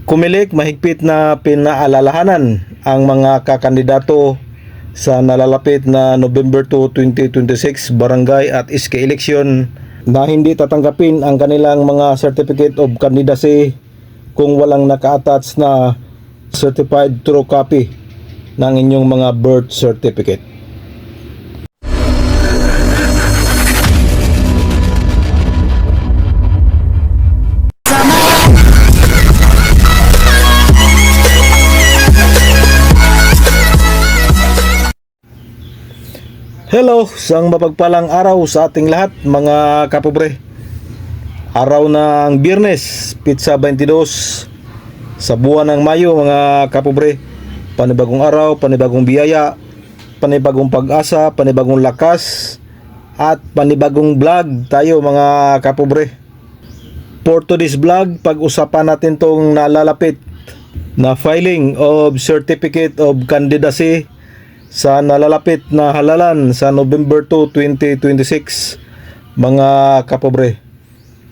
Kumilik mahigpit na pinaalalahanan ang mga kakandidato sa nalalapit na November 2, 2026 barangay at SK election na hindi tatanggapin ang kanilang mga certificate of candidacy kung walang naka-attach na certified true copy ng inyong mga birth certificate. Hello, isang mapagpalang araw sa ating lahat mga kapobre. Araw ng Biyernes, Pitsa 22 sa buwan ng Mayo mga kapobre. Panibagong araw, panibagong biyaya, panibagong pag-asa, panibagong lakas at panibagong vlog tayo mga kapobre. For today's vlog, pag-usapan natin tong nalalapit na filing of Certificate of Candidacy sa nalalapit na halalan sa November 2, 2026 mga kapobre.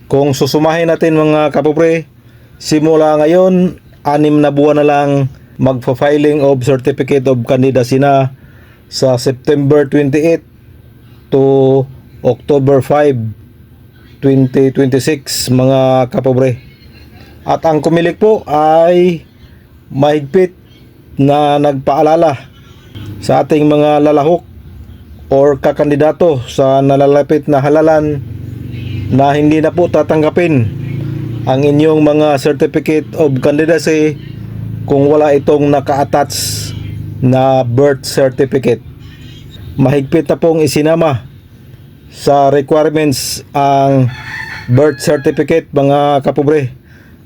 Kung susumahin natin mga kapobre, simula ngayon 6 na buwan na lang magfa-filing of Certificate of Candidacy na sa September 28 to October 5, 2026 mga kapobre. At ang kumilik po ay mahigpit na nagpaalala sa ating mga lalahok or kakandidato sa nalalapit na halalan na hindi na po tatanggapin ang inyong mga certificate of candidacy kung wala itong naka-attach na birth certificate. Mahigpit na pong isinama sa requirements ang birth certificate mga kapobre.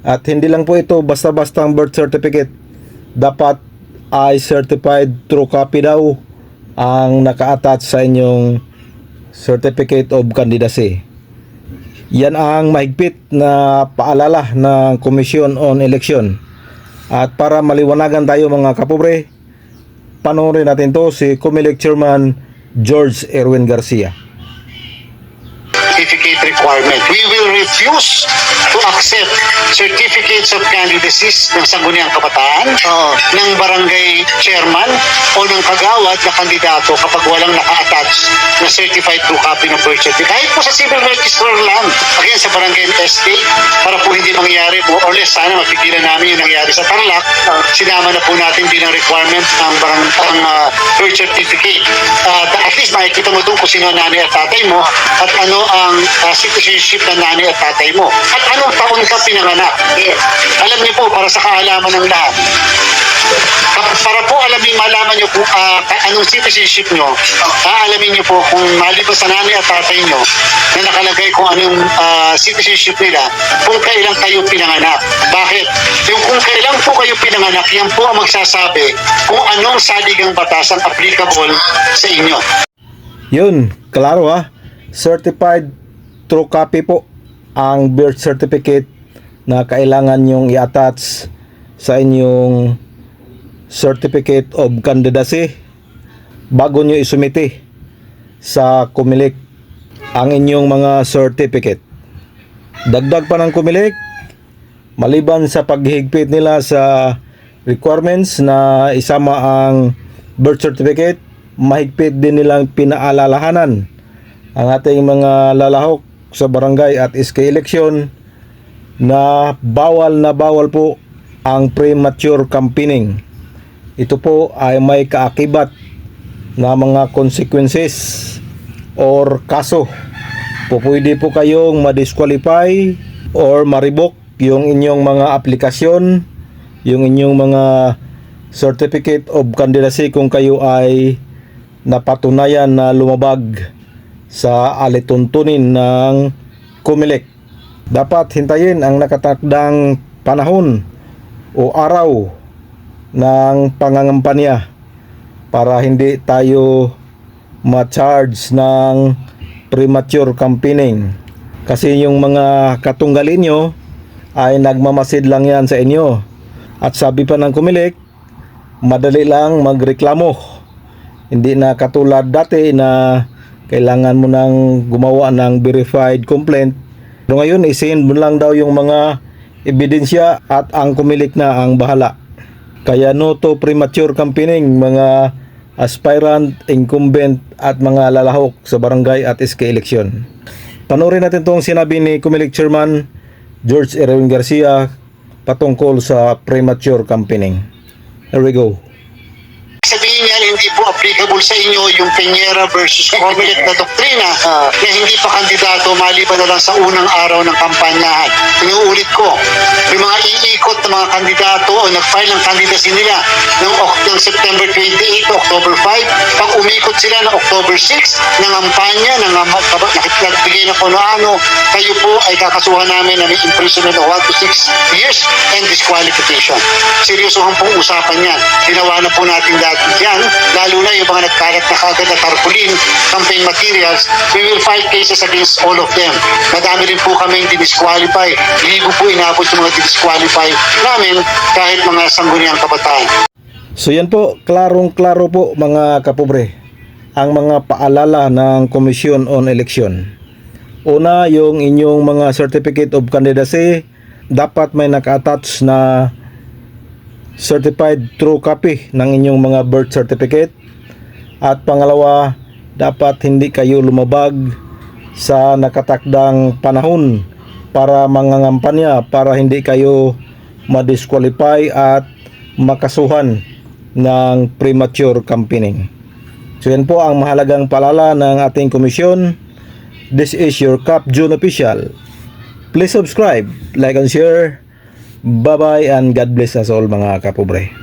At hindi lang po ito basta-bastang birth certificate. Dapat ay certified true copy daw ang naka-attach sa inyong certificate of candidacy. Yan ang mahigpit na paalala ng Commission on Election. At para maliwanagan tayo mga kapobre, panoorin natin to si Comelec Chairman George Erwin Garcia. Certificate requirement. We will refuse to accept certificates of candidacies ng Sangguniang Kabataan, ng barangay chairman o ng kagawad na kandidato kapag walang naka-attach na certified true copy ng birth certificate. Kahit po sa civil registrar lang, again sa barangay estate, para po hindi mangyari, more or less, sana mapigilan namin yung nangyari sa Tarlac, sinama na po natin bilang requirement ang birth certificate. At least makikita mo doon kung sino nanay at tatay mo at ano ang citizenship ng nanay at tatay mo. At anong taon ka pinanganak? Alam niyo po, para sa kaalaman ng lahat. Para po malaman niyo kung anong citizenship niyo, alamin niyo po kung maliban sa nanay at tatay niyo na nakalagay kung anong citizenship nila, kung kailan kayo pinanganak. Bakit? Yung kung kailan po kayo pinanganak, yan po ang magsasabi kung anong saligang batas ang applicable sa inyo. Yun, klaro ha. Certified true copy po ang birth certificate na kailangan nyong i-attach sa inyong certificate of candidacy bago nyo isumite sa Comelec ang inyong mga certificate. Dagdag pa ng Comelec, maliban sa paghihigpit nila sa requirements na isama ang birth certificate, mahigpit din nilang pinaalalahanan ang ating mga lalahok sa barangay at SK election na bawal po ang premature campaigning. Ito po ay may kaakibat na mga consequences or kaso. Pwede po kayong ma-disqualify or ma-revoke yung inyong mga aplikasyon, yung inyong mga certificate of candidacy kung kayo ay napatunayan na lumabag sa alituntunin ng Comelec. Dapat hintayin ang nakatakdang panahon o araw ng pangangampanya para hindi tayo ma-charge ng premature campaigning. Kasi yung mga katunggalin nyo ay nagmamasid lang yan sa inyo. At sabi pa ng Comelec, madali lang magreklamo. Hindi na katulad dati na kailangan mo nang gumawa ng verified complaint. Pero ngayon, isend mo lang daw yung mga ebidensya at ang kumilik na ang bahala. Kaya no to premature campaigning mga aspirant, incumbent at mga lalahok sa barangay at SK election. Panoorin natin itong sinabi ni Kumilig Chairman George Erwin Garcia patungkol sa premature campaigning. Here we go. Sabihin niyan, hindi po applicable sa inyo yung Peñera versus Comelec na doktrina na hindi pa kandidato maliban na lang sa unang araw ng kampanyahan. Inuulit ko, yung mga iikot na mga kandidato o nag-file ng candidacy nila ng September 28 to October 5, pag umikot sila ng October 6, nangampanya, nagbigay ng kuno-ano, kayo po ay kakasuhan namin na may imprisonment of 1 to 6 years and disqualification. Seryosohan pong usapan yan. Ginawa na po natin dati yan, lalo na yung mga nagkalat na kagad na tarpaulin, campaign materials, we will file cases against all of them. Madami rin po kami disqualify. Libo po inabot yung mga disqualify namin kahit mga sangguniang kabataan. So yan po, klarong-klaro po mga kapobre, ang mga paalala ng Commission on Election. Una, yung inyong mga Certificate of Candidacy, dapat may naka-attach na certified true copy ng inyong mga birth certificate. At pangalawa, dapat hindi kayo lumabag sa nakatakdang panahon para mangangampanya, para hindi kayo ma-disqualify at makasuhan ng premature campaigning. So yan po ang mahalagang paalala ng ating komisyon. This is your Cap June official. Please subscribe, like and share. Bye-bye and God bless us all mga kapobre.